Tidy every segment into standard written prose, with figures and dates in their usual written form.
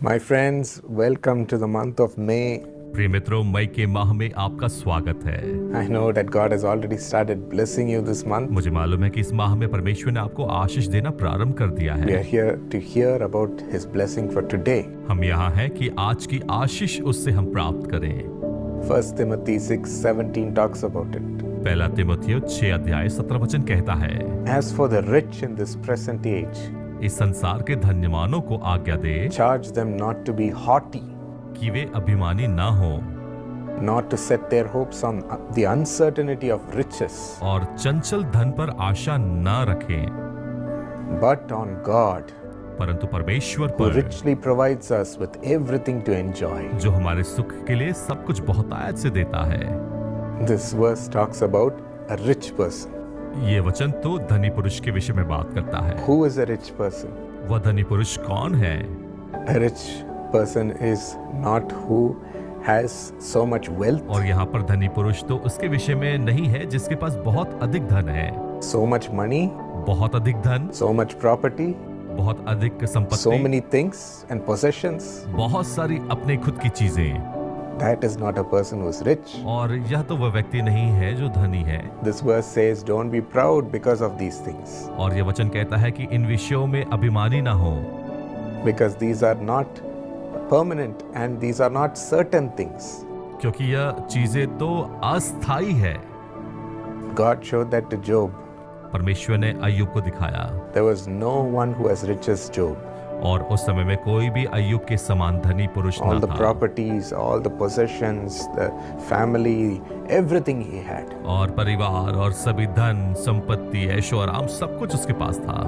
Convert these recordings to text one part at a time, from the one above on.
My friends, welcome to the month of May. प्रिय मित्रों, मई के माह में आपका स्वागत है। I know that God has already started blessing you this month. मुझे मालूम है कि इस माह में परमेश्वर ने आपको आशीष देना प्रारंभ कर दिया We है। are here to hear about His blessing for today. हम यहाँ हैं कि आज की आशीष उससे हम प्राप्त करें। 1 Timothy 6:17 talks about it. पहला तीमुथियो 6 अध्याय 17 वचन कहता है, As for the rich in this present age, इस संसार के धन्यवानों को आज्ञा दे charge them not to be haughty, कि वे अभिमानी ना हो not to set their hopes on the uncertainty of riches, और चंचल धन पर आशा ना रखें, but on God, परंतु परमेश्वर who पर, richly provides us with everything to enjoy. जो हमारे सुख के लिए सब कुछ बहुतायत से देता है। This verse talks about a rich person. ये वचन तो धनी पुरुष के विषय में बात करता है। Who is a rich person? वह धनी पुरुष कौन है? A rich person is not who has so much wealth, और यहाँ पर धनी पुरुष तो उसके विषय में नहीं है जिसके पास बहुत अधिक धन है, so much money, बहुत अधिक धन, so much property, बहुत अधिक so संपत्ति, many things and possessions. बहुत सारी अपने खुद की चीजें। That is not a person who is rich. और यह तो वह व्यक्ति नहीं है जो धनी है। This verse says, don't be proud because of these things, और यह वचन कहता है कि इन विषयों में अभिमानी ना हो, because these are not permanent and these are not certain things. क्योंकि यह चीजें तो अस्थाई है। God showed that to Job. परमेश्वर ने अय्यूब को दिखाया, There was no one who was rich as Job. और उस समय में कोई भी अय्यूब के समान धनी पुरुष All न the था। properties, all the possessions, the family, everything he had. और परिवार और सभी धन संपत्ति ऐशो आराम सब कुछ उसके पास था,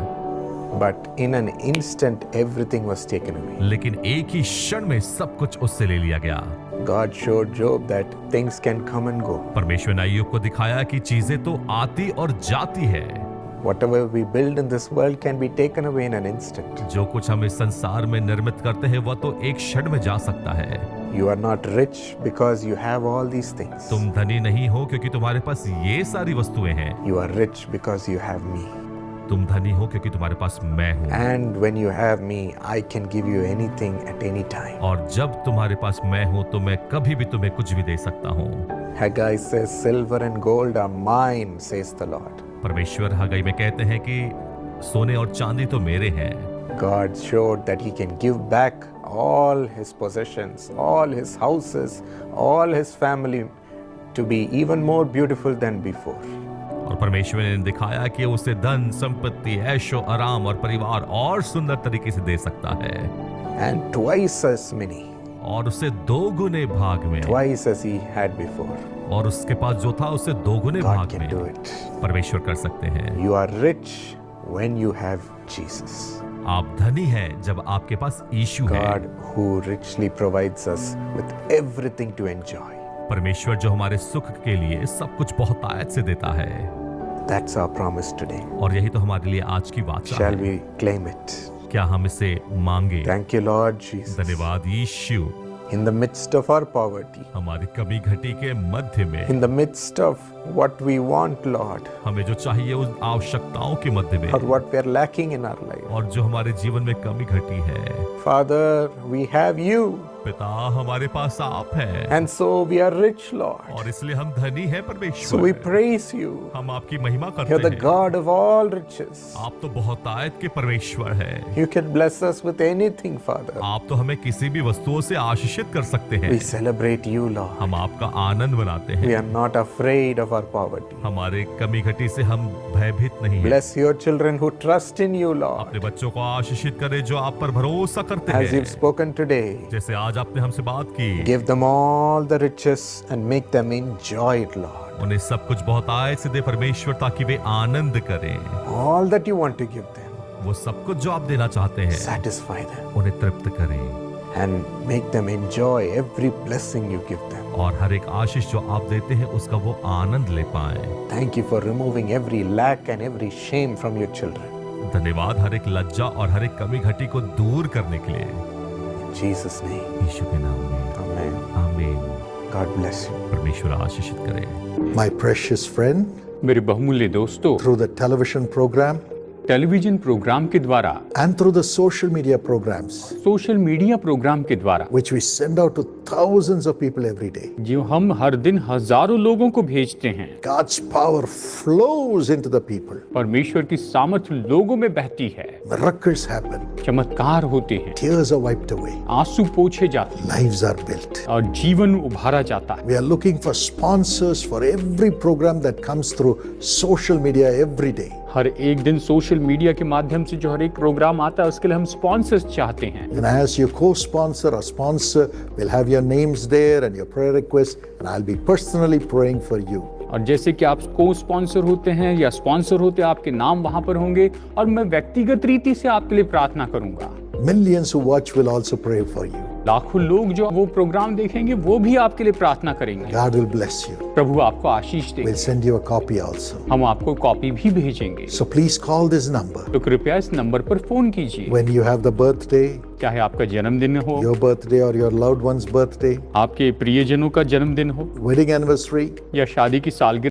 But in an instant, everything was taken away. लेकिन एक ही क्षण में सब कुछ उससे ले लिया गया। God showed Job that things can come and go. परमेश्वर ने अय्यूब को दिखाया कि चीजें तो आती और जाती है। Whatever we build in this world can be taken away in an instant. जो कुछ हम इस संसार में निर्मित करते हैं वह तो एक क्षण में जा सकता है। You are not rich because you have all these things. तुम धनी नहीं हो क्योंकि तुम्हारे पास ये सारी वस्तुएं हैं। You are rich because you have me. तुम धनी हो क्योंकि तुम्हारे पास मैं हूँ। And when you have me, I can give you anything at any time. और जब तुम्हारे पास मैं हूँ तो मैं कभी भी तुम्हें कुछ भी दे सकता हूँ। Haggai says, silver and gold are mine, says the Lord. परमेश्वर हग्गाई में कहते हैं कि सोने और चांदी तो मेरे हैं। God showed that he can give back all his possessions, all his houses, all his family to be even more beautiful than before. और परमेश्वर ने दिखाया कि उसे धन संपत्ति ऐशो आराम और परिवार और सुंदर तरीके से दे सकता है, And twice as many, और उसे 2 गुने भाग में, twice as he had before. और उसके पास जो था उसे 2 गुने God भाग can do में it. परमेश्वर कर सकते हैं। You are rich when you have Jesus. आप धनी हैं जब आपके पास यीशु है। God who richly provides us with everything to enjoy. परमेश्वर जो हमारे सुख के लिए सब कुछ बहुतायत से देता है। That's our promise today. और यही तो हमारे लिए आज की वाचा Shall है। we claim it? क्या हम इसे मांगे? Thank you, Lord Jesus. धन्यवाद यीशु। In the midst of our poverty, हमारी कमी घटी के मध्य में, in the midst of what we want, Lord, हमें जो चाहिए उन आवश्यकताओं के मध्य में, or what we are lacking in our life. और जो हमारे जीवन में कमी घटी है, Father, we have you, पिता हमारे पास आप हैं, and so we are rich, Lord. और इसलिए हम धनी हैं So परमेश्वर। we praise you. हम आपकी महिमा You're करते the हैं। God of all riches. आप तो बहुतायत के परमेश्वर हैं। You can bless us with anything, Father. आप तो हमें किसी भी वस्तुओं से आशीषित कर सकते हैं। We celebrate you, Lord. हम आपका आनंद मनाते हैं। We are not afraid of our poverty. हमारे कमी घटी से हम भयभीत नहीं हैं। Bless your children who trust in you, Lord. अपने बच्चों को आशीषित करें जो आप पर भरोसा करते As you've हैं। spoken today, जैसे आज आपने हमसे बात की, give them all the riches and make them enjoy it, Lord. उन्हें सब कुछ बहुतायत से दे परमेश्वर, ताकि वे आनंद करें। All that you want to give them, वो सब कुछ जो आप देना चाहते हैं satisfy them उन्हें तृप्त करें, and make them enjoy every blessing you give them. और हर एक आशीष जो आप देते हैं उसका वो आनंद ले पाए। Thank you for removing every lack and every shame from your children. धन्यवाद हर एक लज्जा और हर एक कमी घटी को दूर करने के लिए, In Jesus' name, यीशु के नाम में amen. आमीन। God bless you. परमेश्वर आशीषित करे। My precious friend, मेरे बहुमूल्य दोस्तों, through the television program, television program के द्वारा, and through the social media programs, social media program के द्वारा, which we send out to thousands of people every day. जो हम हर दिन हजारों लोगों को भेजते हैं। God's power flows into the people. परमेश्वर की सामर्थ लोगों में बहती है, Miracles happen. चमत्कार होते हैं, Tears are wiped away. आंसू पोंछे जाते हैं Lives are built. और जीवन उभारा जाता है। We are looking for sponsors for every program that comes through social media every day. हर एक दिन सोशल मीडिया के माध्यम से जो हर एक प्रोग्राम आता है उसके लिए हम स्पॉन्सर्स चाहते हैं। And as your co-sponsor or sponsor, we'll have your names there and your prayer requests, and I'll be personally praying for you. और जैसे कि आप को स्पॉन्सर होते हैं या स्पॉन्सर होते हैं, आपके नाम वहां पर होंगे और मैं व्यक्तिगत रीति से आपके लिए प्रार्थना करूंगा। Millions who watch will also pray for you. लाखों लोग जो वो प्रोग्राम देखेंगे वो भी आपके लिए प्रार्थना करेंगे। God will bless you. प्रभु आपको आशीष दे। We'll send you a copy also. हम आपको कॉपी भी भेजेंगे। So please call this number. तो कृपया इस नंबर पर फोन कीजिए। When you have the birthday, चाहे आपका जन्मदिन हो, your birthday or your loved one's birthday, आपके प्रियजनों का जन्मदिन हो wedding anniversary, या शादी की सालगिरह